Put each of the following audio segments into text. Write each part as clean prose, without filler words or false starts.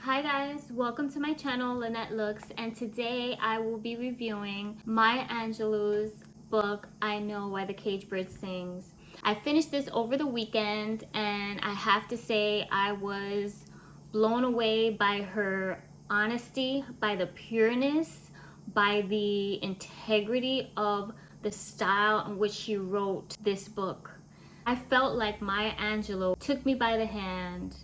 Hi guys, welcome to my channel, Lenette Looks, and today I will be reviewing Maya Angelou's book, I Know Why the Caged Bird Sings. I finished this over the weekend and I have to say I was blown away by her honesty, by the pureness, by the integrity of the style in which she wrote this book. I felt like Maya Angelou took me by the hand.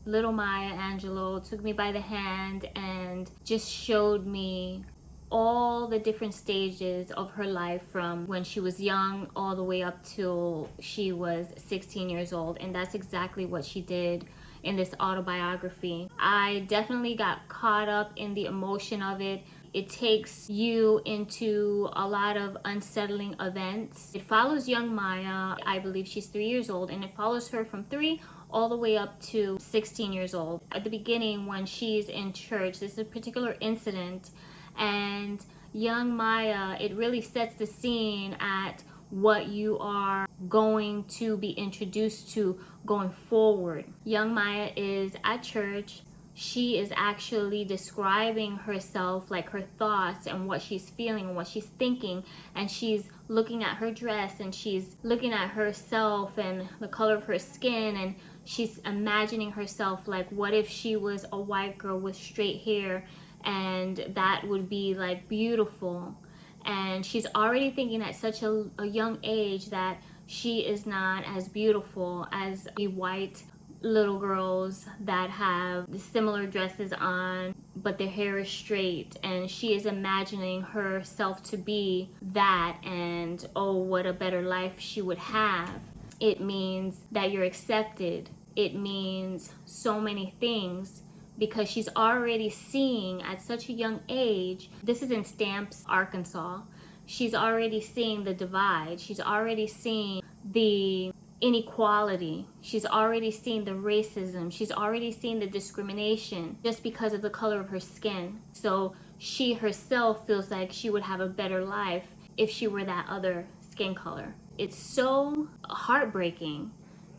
Little Maya Angelou took me by the hand and just showed me all the different stages of her life from when she was young all the way up till she was 16 years old. And that's exactly what she did in this autobiography. I definitely got caught up in the emotion of it. It takes you into a lot of unsettling events. It follows young Maya, I believe she's 3 years old, and it follows her from 3 all the way up to 16 years old. At the beginning, when she's in church, this is a particular incident, and young Maya, it really sets the scene at what you are going to be introduced to going forward. Young Maya is at church. She is actually describing herself, like her thoughts and what she's feeling and what she's thinking, and she's looking at her dress and she's looking at herself and the color of her skin, and she's imagining herself like, what if she was a white girl with straight hair, and that would be like beautiful. And she's already thinking at such a young age that she is not as beautiful as the white little girls that have similar dresses on, but their hair is straight, and she is imagining herself to be that, and oh, what a better life she would have. It means that you're accepted. It means so many things, because she's already seeing at such a young age. This is in Stamps, Arkansas. She's already seeing the divide. She's already seeing the inequality. She's already seen the racism. She's already seen the discrimination just because of the color of her skin. So she herself feels like she would have a better life if she were that other skin color. It's so heartbreaking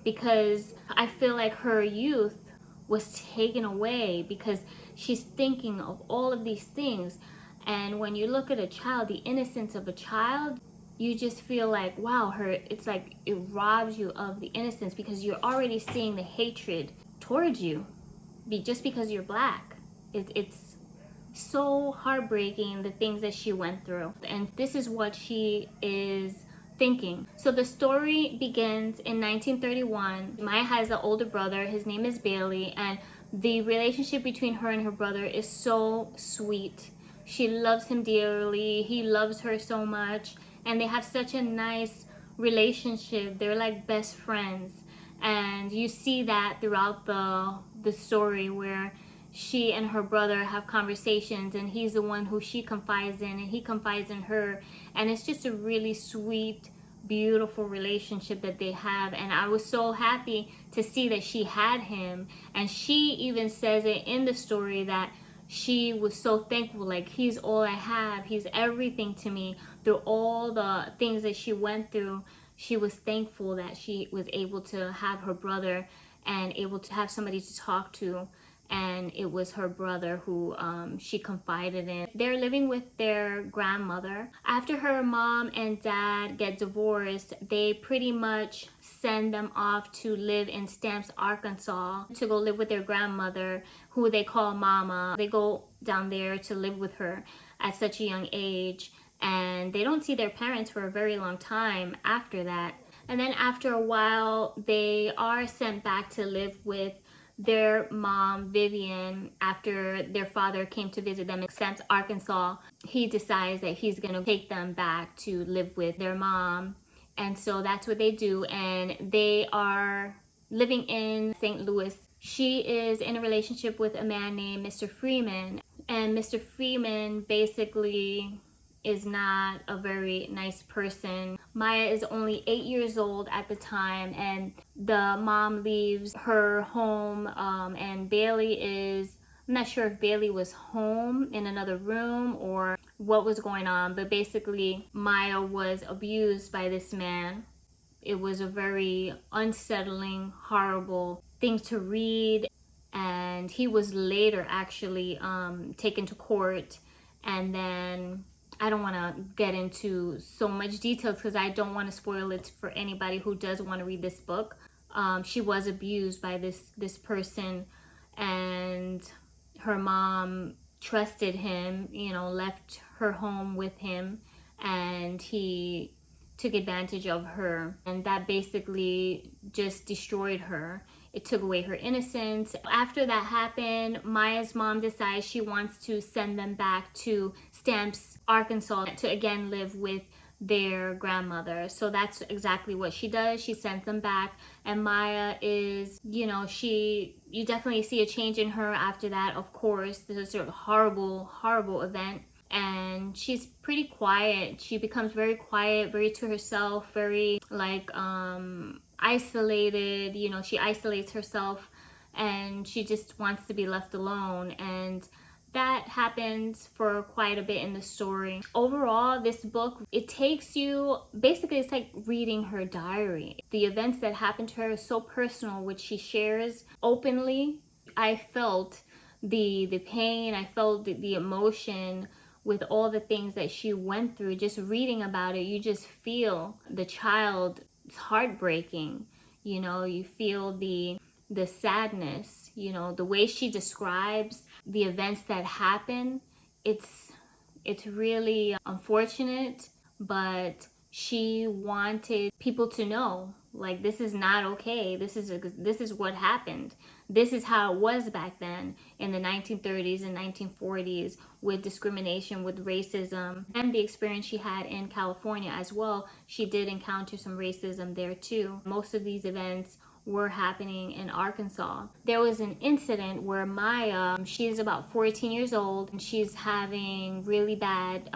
because I feel like her youth was taken away because she's thinking of all of these things. And when you look at a child, the innocence of a child, you just feel like, wow, it's like it robs you of the innocence because you're already seeing the hatred towards you just because you're black. It's so heartbreaking, the things that she went through. And this is what she is thinking. So the story begins in 1931. Maya has an older brother. His name is Bailey, and the relationship between her and her brother is so sweet. She loves him dearly. He loves her so much, and they have such a nice relationship. They're like best friends, and you see that throughout the story where she and her brother have conversations, and he's the one who she confides in and he confides in her, and it's just a really sweet, beautiful relationship that they have. And I was so happy to see that she had him, and she even says it in the story that she was so thankful, like, he's all I have, he's everything to me. Through all the things that she went through, she was thankful that she was able to have her brother and able to have somebody to talk to. And it was her brother who she confided in. They're living with their grandmother. After her mom and dad get divorced, they pretty much send them off to live in Stamps, Arkansas, to go live with their grandmother, who they call Mama. They go down there to live with her at such a young age, and they don't see their parents for a very long time after that. And then after a while, they are sent back to live with their mom, Vivian. After their father came to visit them in Stamps, Arkansas, he decides that he's gonna take them back to live with their mom. And so that's what they do, and they are living in St. Louis. She is in a relationship with a man named Mr. Freeman, and Mr. Freeman basically is not a very nice person. Maya is only 8 years old at the time, and the mom leaves her home, and Bailey is, I'm not sure if Bailey was home in another room or what was going on, but basically Maya was abused by this man. It was a very unsettling, horrible thing to read. and he was later actually taken to court. And then I don't want to get into so much details because I don't want to spoil it for anybody who does want to read this book. She was abused by this person, and her mom trusted him, you know, left her home with him, and he took advantage of her, and that basically just destroyed her. It took away her innocence. After that happened, Maya's mom decides she wants to send them back to Stamps, Arkansas, to again live with their grandmother. So that's exactly what she does. She sends them back, and Maya is, you know, you definitely see a change in her after that. Of course, this is a horrible event, and she's pretty quiet. She becomes very quiet, very to herself, very like isolated. You know, she isolates herself, and she just wants to be left alone. And that happens for quite a bit in the story. Overall, this book, it takes you, basically it's like reading her diary. The events that happened to her are so personal, which she shares openly. I felt the pain, I felt the emotion with all the things that she went through. Just reading about it, you just feel the child. It's heartbreaking. You know, you feel the sadness, you know, the way she describes the events that happen. It's really unfortunate, but she wanted people to know, like, this is not okay. This is what happened. This is how it was back then in the 1930s and 1940s, with discrimination, with racism, and the experience she had in California as well. She did encounter some racism there too. Most of these events were happening in Arkansas. There was an incident where Maya, she's about 14 years old, and she's having a really bad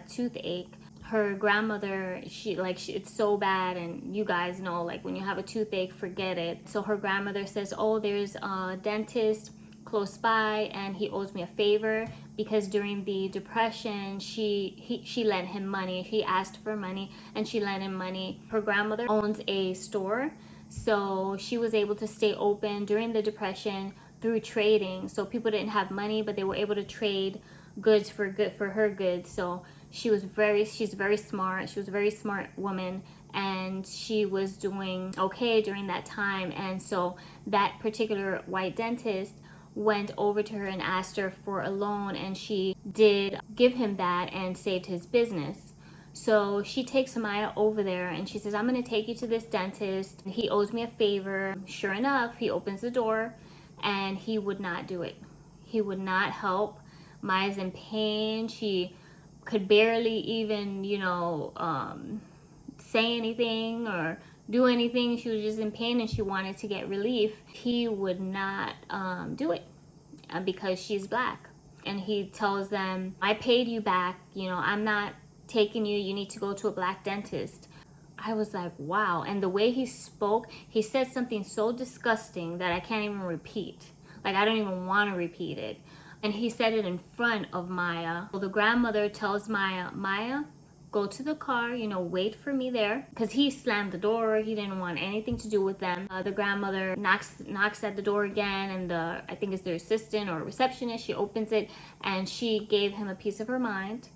toothache. Her grandmother, it's so bad, and you guys know, like, when you have a toothache, forget it. So her grandmother says, oh, there's a dentist close by, and he owes me a favor, because during the Depression, she lent him money. He asked for money, and she lent him money. Her grandmother owns a store, so she was able to stay open during the Depression through trading. So people didn't have money, but they were able to trade goods for her goods. So she's very smart. She was a very smart woman, and she was doing okay during that time. And so that particular white dentist went over to her and asked her for a loan, and she did give him that and saved his business. So she takes Maya over there, and she says, I'm going to take you to this dentist. He owes me a favor. Sure enough, he opens the door, and he would not do it. He would not help. Maya's in pain. She could barely even, say anything or do anything. She was just in pain, and she wanted to get relief. He would not do it because she's black. And he tells them, I paid you back. I'm not taking you. You need to go to a black dentist. I was like, wow. And the way he spoke, he said something so disgusting that I can't even repeat. Like, I don't even want to repeat it. And he said it in front of Maya. So the grandmother tells Maya, go to the car, wait for me there. Because he slammed the door. He didn't want anything to do with them. The grandmother knocks at the door again, and I think it's their assistant or receptionist. She opens it, and she gave him a piece of her mind.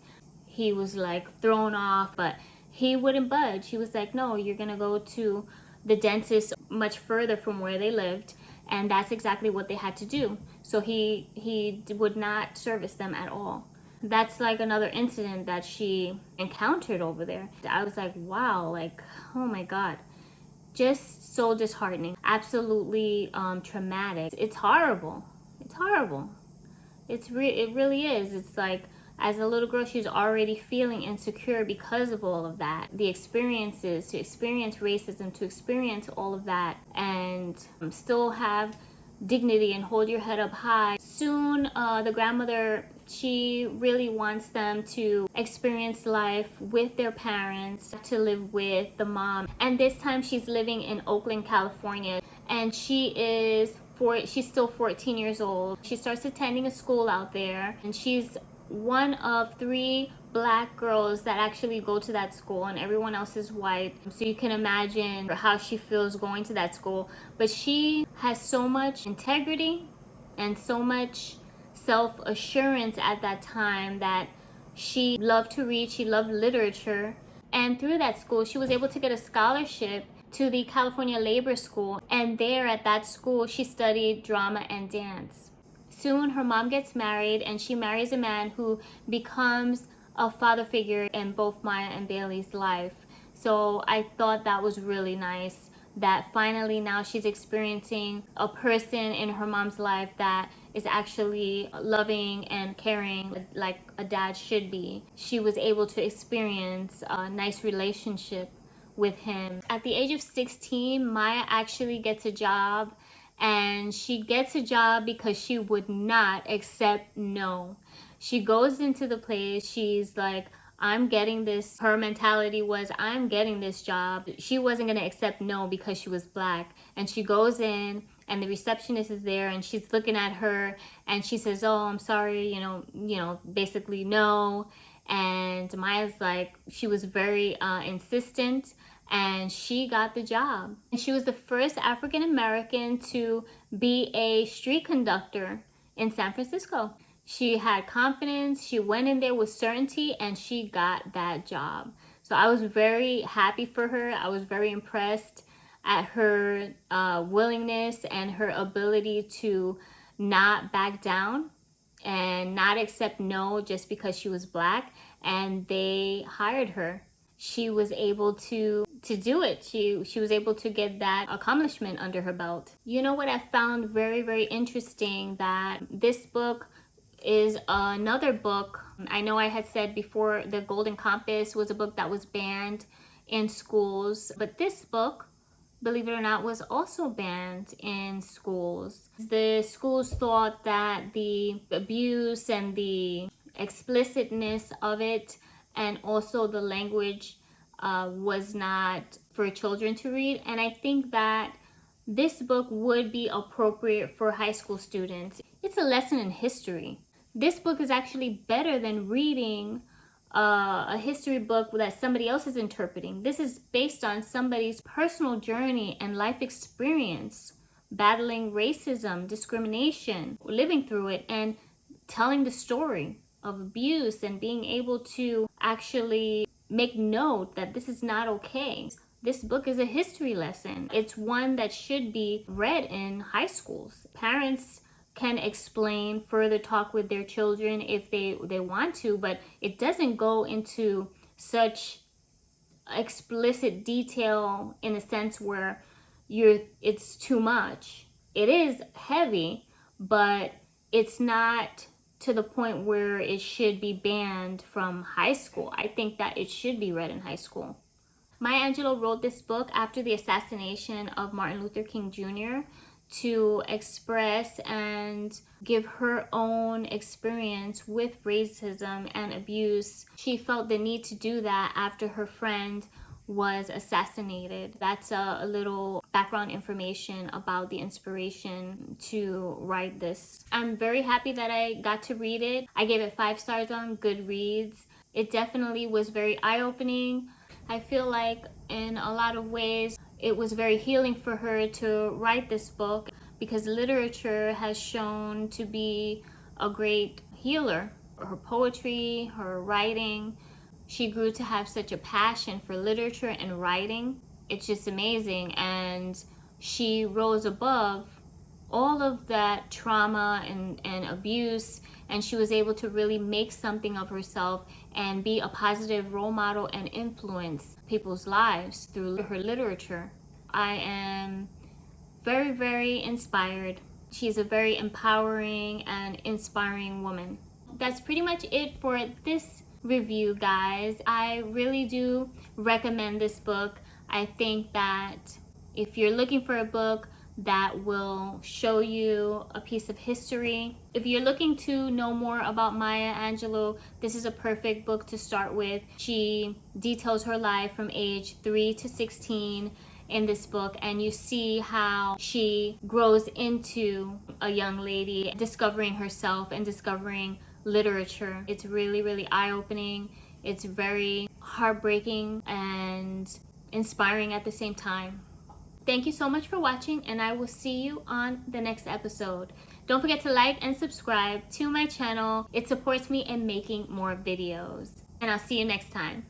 He was like thrown off, but he wouldn't budge. He was like, no, you're gonna go to the dentist much further from where they lived. And that's exactly what they had to do. So he would not service them at all. That's like another incident that she encountered over there. I was like, wow, like, oh my God. Just so disheartening. Absolutely traumatic. It's horrible. It's horrible. It really is. It's like, as a little girl, she's already feeling insecure because of all of that. The experiences, to experience racism, to experience all of that, and still have dignity and hold your head up high. Soon, the grandmother, she really wants them to experience life with their parents, to live with the mom. And this time she's living in Oakland, California, and she's still 14 years old. She starts attending a school out there, and she's one of 3 black girls that actually go to that school, and everyone else is white. So you can imagine how she feels going to that school. But she has so much integrity and so much self-assurance at that time that she loved to read, she loved literature. And through that school, she was able to get a scholarship to the California Labor School. And there at that school, she studied drama and dance. Soon her mom gets married, and she marries a man who becomes a father figure in both Maya and Bailey's life. So I thought that was really nice, that finally now she's experiencing a person in her mom's life that is actually loving and caring like a dad should be. She was able to experience a nice relationship with him. At the age of 16, Maya actually gets a job, and she gets a job because she would not accept no. She goes into the place, she's like, I'm getting this. Her mentality was, I'm getting this job. She wasn't gonna accept no because she was black. And she goes in, and the receptionist is there, and she's looking at her, and she says, oh, I'm sorry, basically no. And Maya's like, she was very insistent, and she got the job. And she was the first African American to be a street conductor in San Francisco. She had confidence, she went in there with certainty, and she got that job. So I was very happy for her. I was very impressed at her willingness and her ability to not back down and not accept no just because she was black, and they hired her. She was able to do it. She was able to get that accomplishment under her belt. You know what I found very, very interesting, that this book is another book. I know I had said before the Golden Compass was a book that was banned in schools, but this book, believe it or not, was also banned in schools. The schools thought that the abuse and the explicitness of it, and also the language, was not for children to read. And I think that this book would be appropriate for high school students. It's a lesson in history. This book is actually better than reading a history book that somebody else is interpreting. This is based on somebody's personal journey and life experience, battling racism, discrimination, living through it, and telling the story of abuse, and being able to actually make note that this is not okay. This book is a history lesson. It's one that should be read in high schools. Parents can explain, further talk with their children if they want to, but it doesn't go into such explicit detail in a sense where it's too much. It is heavy, but it's not to the point where it should be banned from high school. I think that it should be read in high school. Maya Angelou wrote this book after the assassination of Martin Luther King Jr. to express and give her own experience with racism and abuse. She felt the need to do that after her friend was assassinated. That's a little background information about the inspiration to write this. I'm very happy that I got to read it. I gave it 5 stars on Goodreads. It definitely was very eye-opening. I feel like in a lot of ways it was very healing for her to write this book, because literature has shown to be a great healer. Her poetry, her writing, she grew to have such a passion for literature and writing. It's just amazing. And she rose above all of that trauma and abuse, and she was able to really make something of herself and be a positive role model and influence people's lives through her literature. I am very, very inspired. She's a very empowering and inspiring woman. That's pretty much it for this review, guys. I really do recommend this book. I think that if you're looking for a book that will show you a piece of history, if you're looking to know more about Maya Angelou, this is a perfect book to start with. She details her life from age 3 to 16 in this book, and you see how she grows into a young lady, discovering herself and discovering literature. It's really, really eye-opening. It's very heartbreaking and inspiring at the same time. Thank you so much for watching, and I will see you on the next episode. Don't forget to like and subscribe to my channel. It supports me in making more videos. And I'll see you next time.